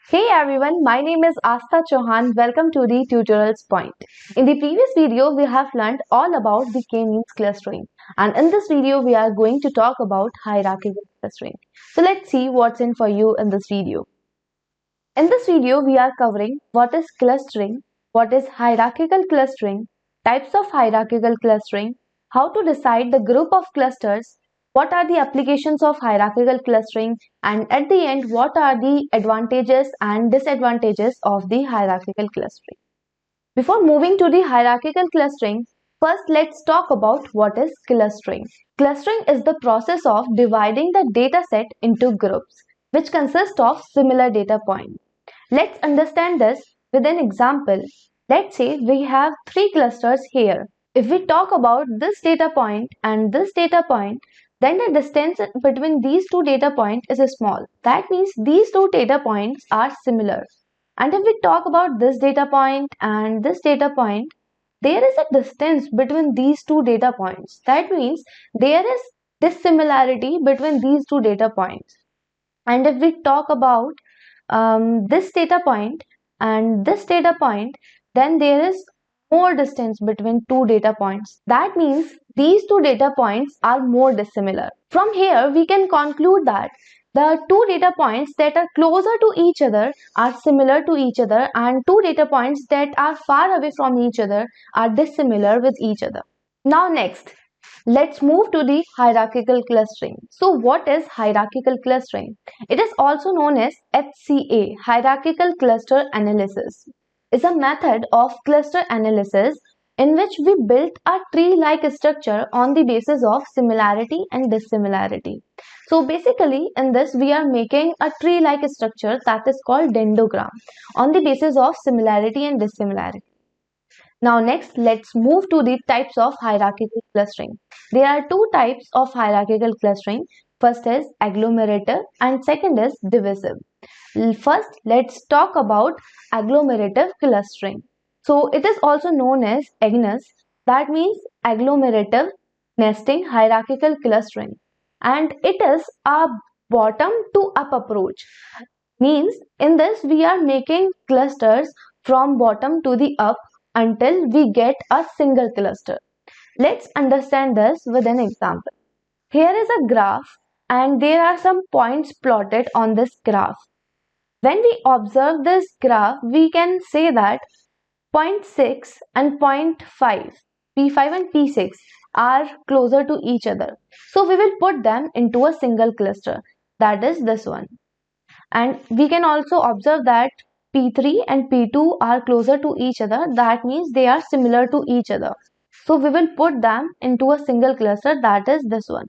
Hey everyone, my name is Astha Chauhan. Welcome to the Tutorialspoint. In the previous video, we have learned all about the k-means clustering, and in this video, we are going to talk about hierarchical clustering. So let's see what's in for you in this video. In this video, we are covering what is clustering, what is hierarchical clustering, types of hierarchical clustering, how to decide the group of clusters, what are the applications of hierarchical clustering, and at the end, what are the advantages and disadvantages of the hierarchical clustering. Before moving to the hierarchical clustering, first let's talk about what is clustering. Clustering is the process of dividing the data set into groups, which consist of similar data points. Let's understand this with an example. Let's say we have three clusters here. If we talk about this data point and this data point, then the distance between these two data points is small. That means these two data points are similar. And if we talk about this data point and this data point, there is a distance between these two data points. That means there is dissimilarity between these two data points. And if we talk about this data point and this data point, then there is more distance between two data points. That means these two data points are more dissimilar. From here, we can conclude that the two data points that are closer to each other are similar to each other, and two data points that are far away from each other are dissimilar with each other. Now next, let's move to the hierarchical clustering. So what is hierarchical clustering? It is also known as HCA, Hierarchical Cluster Analysis. Is a method of cluster analysis in which we built a tree-like structure on the basis of similarity and dissimilarity. So basically in this we are making a tree-like structure that is called dendrogram on the basis of similarity and dissimilarity. Now next, let's move to the types of hierarchical clustering. There are two types of hierarchical clustering. First is agglomerative and second is divisive. First, let's talk about agglomerative clustering. So it is also known as AGNES. That means agglomerative nesting hierarchical clustering. And it is a bottom to up approach. Means in this we are making clusters from bottom to the up until we get a single cluster. Let's understand this with an example. Here is a graph and there are some points plotted on this graph. When we observe this graph, we can say that point 6 and point 5, P5 and P6 are closer to each other. So we will put them into a single cluster, that is this one. And we can also observe that P3 and P2 are closer to each other. That means they are similar to each other. So we will put them into a single cluster, that is this one.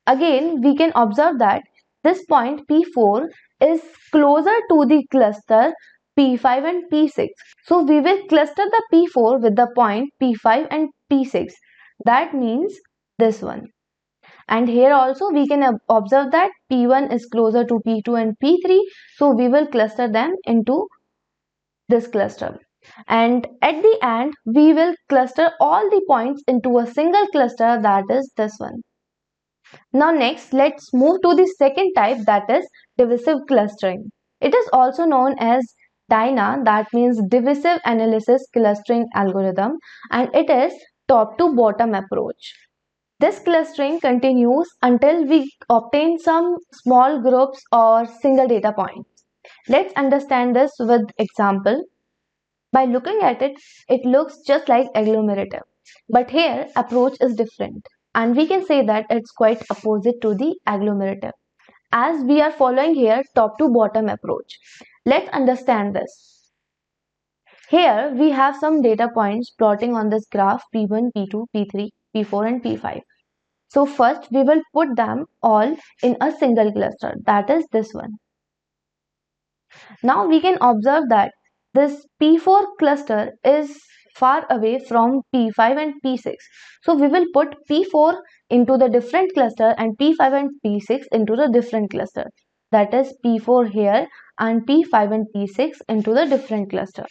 Again, we can observe that this point P4 is closer to the cluster P5 and P6. So we will cluster the P4 with the point P5 and P6. That means this one. And here also we can observe that P1 is closer to P2 and P3. So we will cluster them into this cluster. And at the end, we will cluster all the points into a single cluster, that is this one. Now next, let's move to the second type, that is divisive clustering. It is also known as DINA, that means Divisive Analysis Clustering Algorithm, and it is top to bottom approach. This clustering continues until we obtain some small groups or single data points. Let's understand this with example. By looking at it, it looks just like agglomerative. But here, approach is different. And we can say that it's quite opposite to the agglomerative. As we are following here top to bottom approach. Let's understand this. Here, we have some data points plotting on this graph P1, P2, P3, P4 and P5. So first we will put them all in a single cluster, that is this one. Now we can observe that this P4 cluster is far away from P5 and P6. So we will put P4 into the different cluster and P5 and P6 into the different cluster. That is P4 here and P5 and P6 into the different cluster.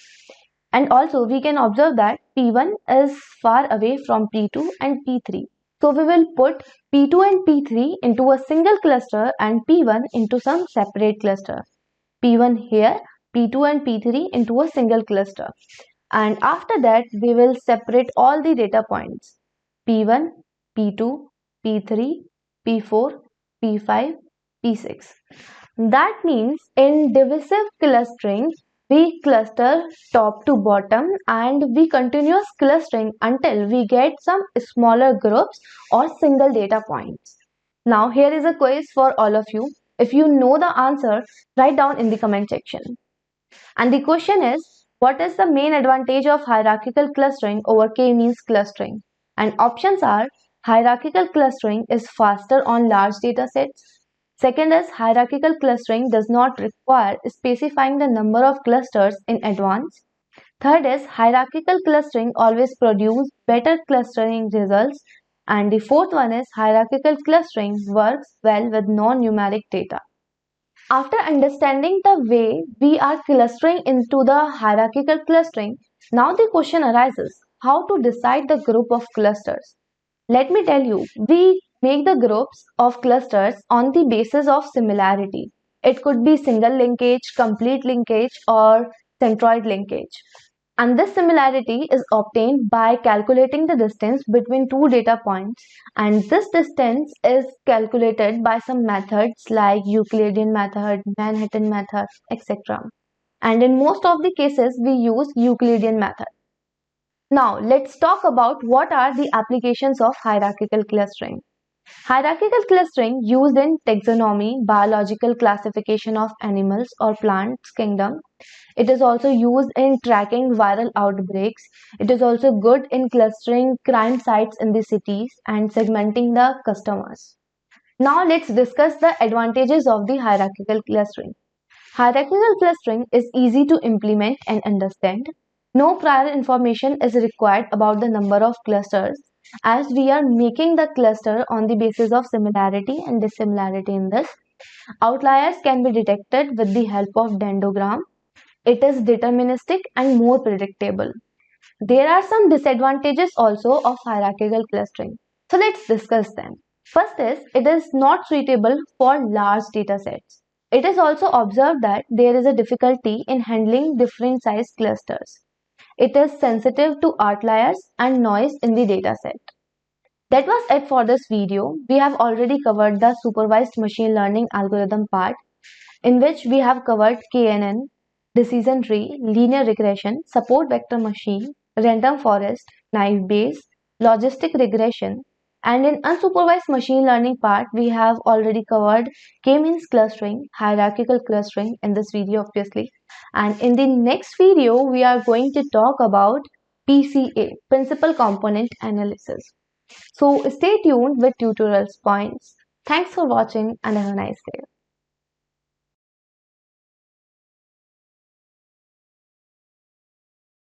And also we can observe that P1 is far away from P2 and P3. So we will put P2 and P3 into a single cluster and P1 into some separate cluster. P1 here, P2 and P3 into a single cluster. And after that, we will separate all the data points P1, P2, P3, P4, P5, P6. That means in divisive clustering, we cluster top to bottom and we continuous clustering until we get some smaller groups or single data points. Now here is a quiz for all of you. If you know the answer, write down in the comment section. And the question is, what is the main advantage of hierarchical clustering over k-means clustering? And options are, hierarchical clustering is faster on large data sets. Second is, hierarchical clustering does not require specifying the number of clusters in advance. Third is, hierarchical clustering always produces better clustering results. And the fourth one is, hierarchical clustering works well with non-numeric data. After understanding the way we are clustering into the hierarchical clustering, now the question arises, how to decide the group of clusters? Let me tell you, we make the groups of clusters on the basis of similarity. It could be single linkage, complete linkage, or centroid linkage. And this similarity is obtained by calculating the distance between two data points, and this distance is calculated by some methods like Euclidean method, Manhattan method, etc. And in most of the cases we use Euclidean method. Now let's talk about what are the applications of hierarchical clustering. Hierarchical clustering used in taxonomy, biological classification of animals or plants kingdom. It is also used in tracking viral outbreaks. It is also good in clustering crime sites in the cities and segmenting the customers. Now let's discuss the advantages of the hierarchical clustering. Hierarchical clustering is easy to implement and understand. No prior information is required about the number of clusters, as we are making the cluster on the basis of similarity and dissimilarity in this. Outliers can be detected with the help of dendrogram. It is deterministic and more predictable. There are some disadvantages also of hierarchical clustering. So let's discuss them. First is, it is not suitable for large data sets. It is also observed that there is a difficulty in handling different size clusters. It is sensitive to outliers and noise in the dataset. That was it for this video. We have already covered the supervised machine learning algorithm part, in which we have covered KNN, decision tree, linear regression, support vector machine, random forest, naive Bayes, logistic regression, and in unsupervised machine learning part, we have already covered k-means clustering, hierarchical clustering in this video obviously. And in the next video, we are going to talk about PCA, principal component analysis. So stay tuned with Tutorialspoint. Thanks for watching and have a nice day.